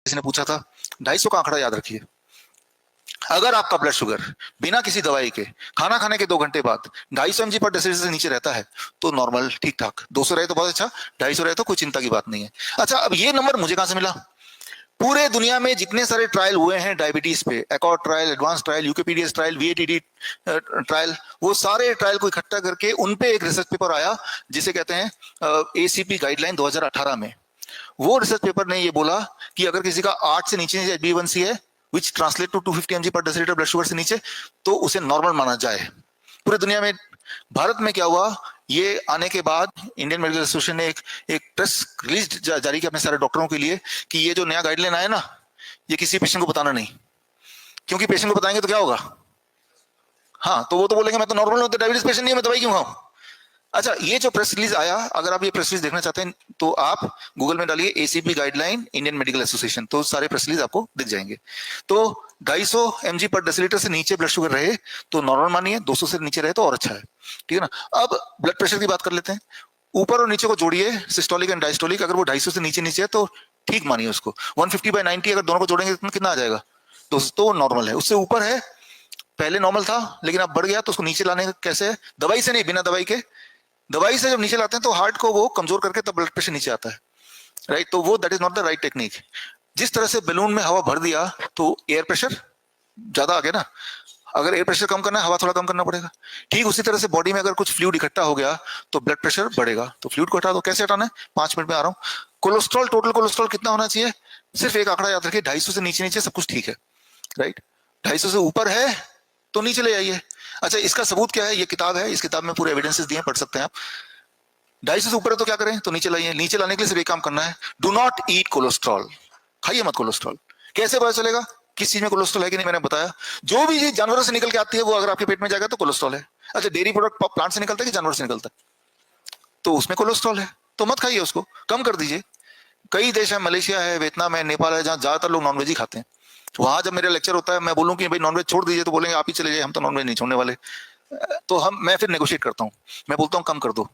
किसी ने पूछा था 250 का आंकड़ा याद रखिए। अगर आपका ब्लड शुगर बिना किसी दवाई के खाना खाने के 2 घंटे बाद 250 mg पर डेसिलिटर से नीचे रहता है तो नॉर्मल, ठीक ठाक। 200 रहे तो बहुत अच्छा, 250 रहे तो कोई चिंता की बात नहीं है। अच्छा, अब ये नंबर मुझे कहां से मिला? पूरे दुनिया में जितने सारे ट्रायल हुए हैं डायबिटीज पे, ACCORD trial, ADVANCE trial, UKPDS trial, VADT trial, वो सारे ट्रायल को इकट्ठा करके उन पे एक रिसर्च पेपर आया जिसे कहते हैं एसीपी गाइडलाइन 2018 में। वो रिसर्च पेपर ने ये बोला कि अगर किसी का 8 से नीचे HbA1c है, which translate to 250 mg per decilitre blood sugar से नीचे, तो उसे नॉर्मल माना जाए पूरे दुनिया में। भारत में क्या हुआ, ये आने के बाद इंडियन मेडिकल एसोसिएशन ने एक प्रेस रिलीज जारी किया अपने सारे डॉक्टरों के लिए कि ये जो नया गाइडलाइन आया ना, ये किसी पेशेंट को बताना नहीं, क्योंकि पेशेंट को बताएंगे तो क्या होगा? हाँ, तो वो तो बोलेंगे मैं तो नॉर्मल हूं, तो डायबिटीज पेशेंट नहीं है, मैं दवाई क्यों खाऊं? अच्छा, ये जो प्रेस रिलीज आया, अगर आप ये प्रेस रिलीज देखना चाहते हैं तो आप गूगल में डालिए ACP guideline Indian medical association, तो सारे प्रेस रिलीज आपको दिख जाएंगे। तो 250 mg पर डेसिलिटर से नीचे ब्लड शुगर रहे तो नॉर्मल मानिए, 200 से नीचे रहे तो और अच्छा है, ठीक है ना। अब ब्लड प्रेशर की बात कर लेते हैं। ऊपर और नीचे को जोड़िए, सिस्टोलिक एंड डायस्टोलिक। अगर वो 250 से नीचे नीचे है तो ठीक मानिए उसको। 150/90 अगर दोनों को जोड़ेंगे तो कितना आ जाएगा? तो नॉर्मल है। उससे ऊपर है, पहले नॉर्मल था लेकिन अब बढ़ गया, तो उसको नीचे लाने का कैसे है? दवाई से नहीं, बिना दवाई के। दवाई से जब नीचे लाते हैं तो हार्ट को वो कमजोर करके तब ब्लड प्रेशर नीचे आता है, राइट। तो वो that is not the right technique. जिस तरह से बैलून में हवा भर दिया तो एयर प्रेशर ज्यादा आ गया ना, अगर एयर प्रेशर कम करना है, हवा थोड़ा कम करना पड़ेगा। ठीक उसी तरह से बॉडी में अगर कुछ फ्लूइड इकट्ठा हो गया तो ब्लड प्रेशर बढ़ेगा, तो फ्लूइड को हटा दो। कैसे हटाना है? 5 मिनट में आ रहा हूं। कोलेस्ट्रॉल, टोटल कोलेस्ट्रॉल कितना होना चाहिए? सिर्फ एक आंकड़ा याद रखिए, 250 से नीचे नीचे सब कुछ ठीक है, राइट। 250 से ऊपर है तो नीचे ले आइए। अच्छा, इसका सबूत क्या है? ये किताब है, इस किताब में पूरे एविडेंसेस दिए, पढ़ सकते हैं आप। 250 से ऊपर है तो क्या करें? तो नीचे लाइए। नीचे लाने के लिए सिर्फ एक काम करना है, डू नॉट ईट कोलेस्ट्रॉल। खाइए मत कोलेस्ट्रॉल। कैसे पता चलेगा किस चीज में कोलेस्ट्रॉल है कि नहीं? मैंने बताया, जो भी चीज जानवरों से निकल के आती है वो अगर आपके पेट में जाएगा तो कोलेस्ट्रॉल है। अच्छा, डेयरी प्रोडक्ट प्लांट से निकलता है कि जानवर से निकलता है, तो उसमें कोलेस्ट्रॉल है, तो मत खाइए, उसको कम कर दीजिए। कई देश है, मलेशिया है, वियतनाम है, नेपाल है, जहां ज्यादातर लोग नॉनवेज ही खाते हैं। वहां जब मेरा लेक्चर होता है, मैं बोलूं कि भाई नॉनवेज छोड़ दीजिए, तो बोलेंगे आप ही चले जाइए, हम तो नॉनवेज नहीं छोड़ने वाले। तो मैं फिर नेगोशिएट करता हूँ, मैं बोलता हूँ कम कर दो।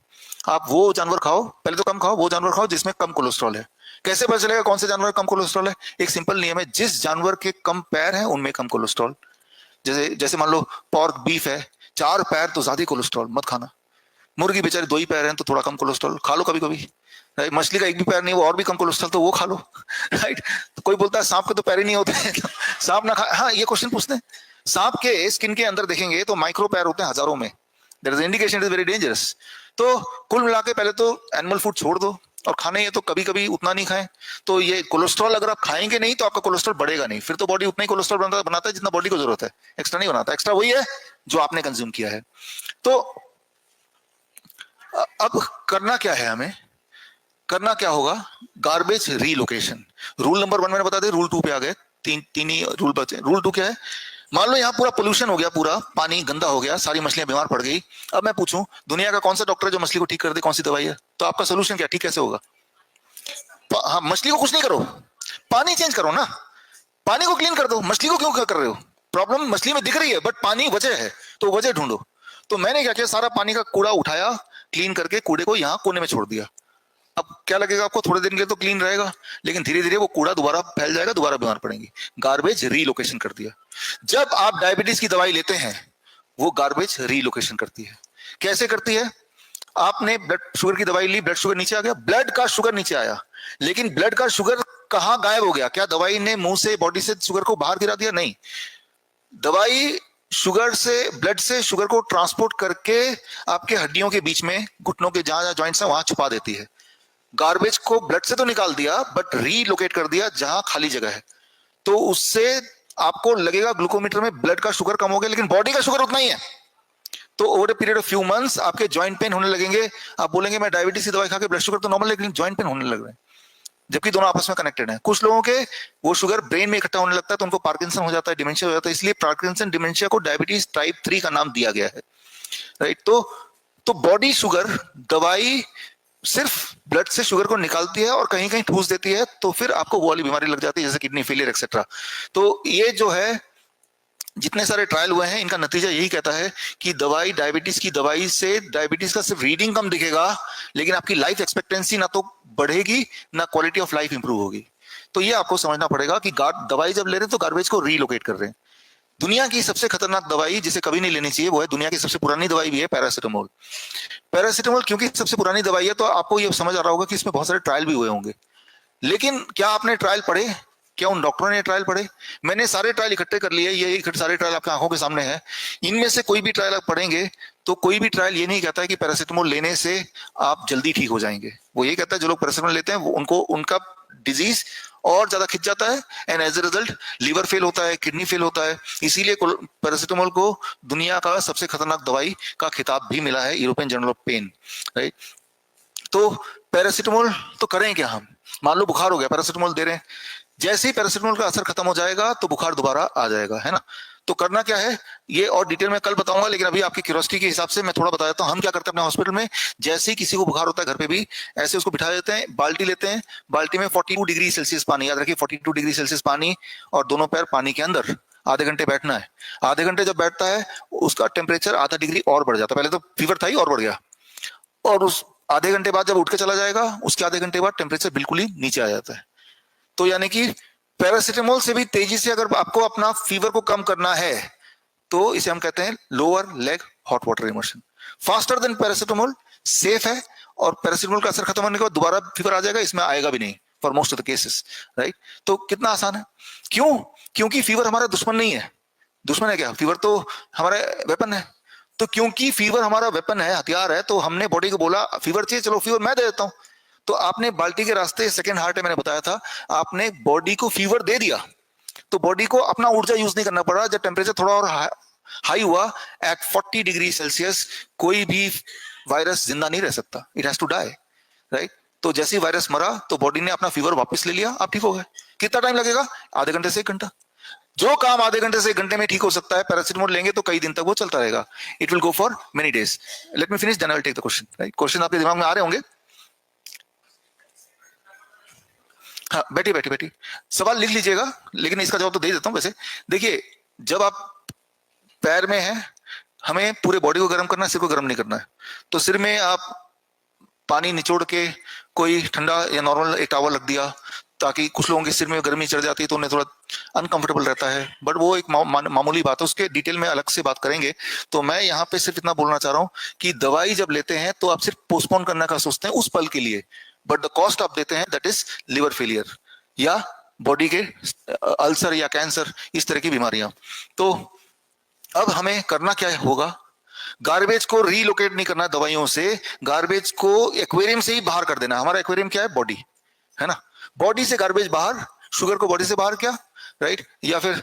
आप वो जानवर खाओ, पहले तो कम खाओ, वो जानवर खाओ जिसमें कम कोलेस्ट्रॉल है। कैसे पता चलेगा कौन से जानवर कम कोलेस्ट्रॉल है? एक सिंपल नियम है, जिस जानवर के कम पैर हैं उनमें कम कोलेस्ट्रॉल। जैसे जैसे मान लो पॉर्क बीफ है, 4 पैर तो ज्यादा कोलेस्ट्रॉल, मत खाना। मुर्गी बेचारे 2 ही पैर हैं तो थोड़ा कम कोलेस्ट्रॉल, खा लो कभी कभी। मछली का एक भी पैर नहीं, वो और भी कम कोलेस्ट्रॉल, तो वो खा लो, राइट। तो कोई बोलता है सांप के तो पैर ही नहीं होते सांप ना खा। हाँ, ये क्वेश्चन पूछते हैं। सांप के स्किन के अंदर देखेंगे तो माइक्रो पैर होते हैं हजारों में, that is indication, it is very dangerous. तो कुल मिला के पहले तो एनिमल फूड छोड़ दो, और खाने ये तो कभी कभी उतना नहीं खाएं। तो ये कोलेस्ट्रॉल अगर आप खाएंगे नहीं तो आपका कोलेस्ट्रॉल बढ़ेगा नहीं, फिर तो बॉडी उतना ही कोलेस्ट्रॉल बनाता है जितना बॉडी को जरूरत है, एक्स्ट्रा नहीं बनाता। एक्स्ट्रा वही है जो आपने कंज्यूम किया है। तो अब करना क्या है? हमें करना क्या होगा? Garbage relocation. रूल नंबर 1 मैंने बता दिया, रूल 2 पे आ गए। तीन ही रूल बचे। रूल 2 क्या है? मान लो यहाँ पूरा पोल्यूशन हो गया, पूरा पानी गंदा हो गया, सारी मछलियां बीमार पड़ गई। अब मैं पूछूं दुनिया का कौन सा डॉक्टर है जो मछली को ठीक कर दे? कौन सी दवाई है? तो आपका सोल्यूशन क्या? ठीक कैसे होगा? हाँ, मछली को कुछ नहीं करो, पानी चेंज करो ना, पानी को क्लीन कर दो। मछली को क्यों कर रहे हो? प्रॉब्लम मछली में दिख रही है बट पानी वजह है, तो वजह ढूंढो। तो मैंने क्या किया, सारा पानी का कूड़ा उठाया, क्लीन करके कूड़े को यहाँ कोने में छोड़ दिया। अब क्या लगेगा आपको? थोड़े दिन के लिए तो क्लीन रहेगा, लेकिन धीरे धीरे वो कूड़ा दोबारा फैल जाएगा, दोबारा बीमार पड़ेंगे। गार्बेज रीलोकेशन कर दिया। जब आप डायबिटीज की दवाई लेते हैं, वो गार्बेज रीलोकेशन करती है। कैसे करती है? आपने ब्लड शुगर की दवाई ली, ब्लड शुगर नीचे आ गया, ब्लड का शुगर नीचे आया, लेकिन ब्लड का शुगर कहां गायब हो गया? क्या दवाई ने मुंह से, बॉडी से शुगर को बाहर गिरा दिया? नहीं, दवाई शुगर से, ब्लड से शुगर को ट्रांसपोर्ट करके आपके हड्डियों के बीच में, घुटनों के जहां जहां जॉइंट्स हैं वहां छुपा देती है। गार्बेज को ब्लड से तो निकाल दिया बट रीलोकेट कर दिया जहां खाली जगह है। तो उससे आपको लगेगा ग्लूकोमीटर में ब्लड का शुगर कम हो गया, लेकिन बॉडी का शुगर उतना ही है। तो over a period of few months आपके जॉइंट पेन होने लगेंगे। आप बोलेंगे मैं डायबिटीज की दवाई खा के ब्लड शुगर तो नॉर्मल, लेकिन जॉइंट पेन होने लग रहे हैं, जबकि दोनों आपस में कनेक्टेड हैं। कुछ लोगों के वो शुगर ब्रेन में इकट्ठा होने लगता है तो उनको पार्किंसन हो जाता है, डिमेंशिया हो जाता है। इसलिए पार्किंसन डिमेंशिया को डायबिटीज टाइप 3 का नाम दिया गया है, राइट। तो बॉडी शुगर दवाई सिर्फ ब्लड से शुगर को निकालती है और कहीं कहीं ठूस देती है, तो फिर आपको वो वाली बीमारी लग जाती है जैसे किडनी फेलियर एक्सेट्रा। तो ये जो है, जितने सारे ट्रायल हुए हैं, इनका नतीजा यही कहता है कि दवाई, डायबिटीज की दवाई से डायबिटीज का सिर्फ रीडिंग कम दिखेगा, लेकिन आपकी लाइफ एक्सपेक्टेंसी ना तो बढ़ेगी ना क्वालिटी ऑफ लाइफ इंप्रूव होगी। तो ये आपको समझना पड़ेगा कि दवाई जब ले रहे हैं तो गार्बेज को रीलोकेट कर रहे हैं। दुनिया की सबसे खतरनाक दवाई जिसे कभी नहीं लेनी चाहिए वो है, दुनिया की सबसे पुरानी दवाई भी है, पैरासिटामोल। पैरासिटामोल क्योंकि सबसे पुरानी दवाई है तो आपको ये समझ आ रहा होगा कि इसमें बहुत सारे ट्रायल भी हुए होंगे। लेकिन क्या आपने ट्रायल पढ़े? क्या उन डॉक्टरों ने ट्रायल पढ़े? मैंने सारे ट्रायल इकट्ठे कर लिए, ये सारे ट्रायल आपकी आंखों के सामने है। इनमें से कोई भी ट्रायल आप पढ़ेंगे तो कोई भी ट्रायल ये नहीं कहता है कि पैरासिटामोल लेने से आप जल्दी ठीक हो जाएंगे। वो ये कहता है जो लोग पैरासिटामोल लेते हैं वो उनको उनका डिजीज और ज्यादा खिंच जाता है, and as a result liver fail होता है, किडनी फेल होता है। इसीलिए पैरासिटामोल को दुनिया का सबसे खतरनाक दवाई का खिताब भी मिला है, European journal of pain, right. तो पैरासिटामोल तो करें क्या हम? मान लो बुखार हो गया, पैरासिटामोल दे रहे हैं, जैसे ही पैरासिटामोल का असर खत्म हो जाएगा तो बुखार दोबारा आ जाएगा, है ना। तो करना क्या है ये और डिटेल में कल बताऊंगा, लेकिन अभी आपकी क्यूरियोसिटी के हिसाब से मैं थोड़ा बता देता हूं। हम क्या करते हैं अपने हॉस्पिटल में, जैसे ही किसी को बुखार होता है घर पे भी ऐसे उसको बिठा देते हैं, बाल्टी लेते हैं, बाल्टी में 42 डिग्री सेल्सियस पानी, याद रखिए 42 डिग्री सेल्सियस पानी, और दोनों पैर पानी के अंदर आधे घंटे बैठना है। आधे घंटे जब बैठता है उसका टेम्परेचर आधा डिग्री और बढ़ जाता है। पहले तो फीवर था ही और बढ़ गया, और उस आधे घंटे बाद जब उठ के चला जाएगा उसके आधे घंटे बाद टेम्परेचर बिल्कुल ही नीचे आ जाता है। तो यानी कि पैरासिटामोल से भी तेजी से अगर आपको अपना फीवर को कम करना है तो इसे हम कहते हैं lower leg hot water immersion. Faster than paracetamol, safe है, और पैरासिटामोल का असर खत्म होने के बाद दोबारा फीवर आ जाएगा, इसमें आएगा भी नहीं for most of the cases, right. तो कितना आसान है। क्यों? क्योंकि फीवर हमारा दुश्मन नहीं है। दुश्मन है क्या? फीवर तो हमारा वेपन है। तो क्योंकि फीवर हमारा वेपन है, हथियार है, तो हमने बॉडी को बोला फीवर चाहिए, चलो फीवर मैं दे देता हूं। तो आपने बाल्टी के रास्ते, सेकंड हार्ट है मैंने बताया था, आपने बॉडी को फीवर दे दिया, तो बॉडी को अपना ऊर्जा यूज नहीं करना पड़ा। जब टेम्परेचर थोड़ा और हाई हुआ एट 40 डिग्री सेल्सियस, कोई भी वायरस जिंदा नहीं रह सकता, it has to die, right. तो जैसे ही वायरस मरा तो बॉडी ने अपना फीवर वापस ले लिया, आप ठीक हो गए। कितना टाइम लगेगा? आधे घंटे से 1 घंटा। जो काम आधे घंटे से 1 घंटे में ठीक हो सकता है, पैरासिटामोल लेंगे तो कई दिन तक वो चलता रहेगा। It will go for many days. Let me finish, then I will take the question, right. Question आपके दिमाग में आ रहे होंगे। हाँ, बैठी बैठी बैठी सवाल लिख लीजिएगा, लेकिन इसका जवाब तो दे देता हूं। वैसे देखिए, जब आप पैर में हैं, हमें पूरे बॉडी को गर्म करना है, सिर को गर्म नहीं करना है। तो सिर में आप पानी निचोड़ के कोई ठंडा या नॉर्मल एक टॉवल रख दिया, ताकि कुछ लोगों के सिर में गर्मी चढ़ जाती है तो उन्हें थोड़ा अनकंफर्टेबल रहता है, बट वो एक मामूली बात है, उसके डिटेल में अलग से बात करेंगे। तो मैं यहाँ पे सिर्फ इतना बोलना चाह रहा हूँ कि दवाई जब लेते हैं तो आप सिर्फ पोस्टपोन करने का सोचते हैं उस पल के लिए, बट द कॉस्ट आप देते हैं दैट इज लिवर फेलियर या बॉडी के अल्सर या कैंसर, इस तरह की बीमारियां। तो अब हमें करना क्या होगा? गार्बेज को रीलोकेट नहीं करना दवाइयों से, गार्बेज को एक्वेरियम से ही बाहर कर देना। हमारा एक्वेरियम क्या है? बॉडी, है ना। बॉडी से गार्बेज बाहर, शुगर को बॉडी से बाहर, क्या, राइट। या फिर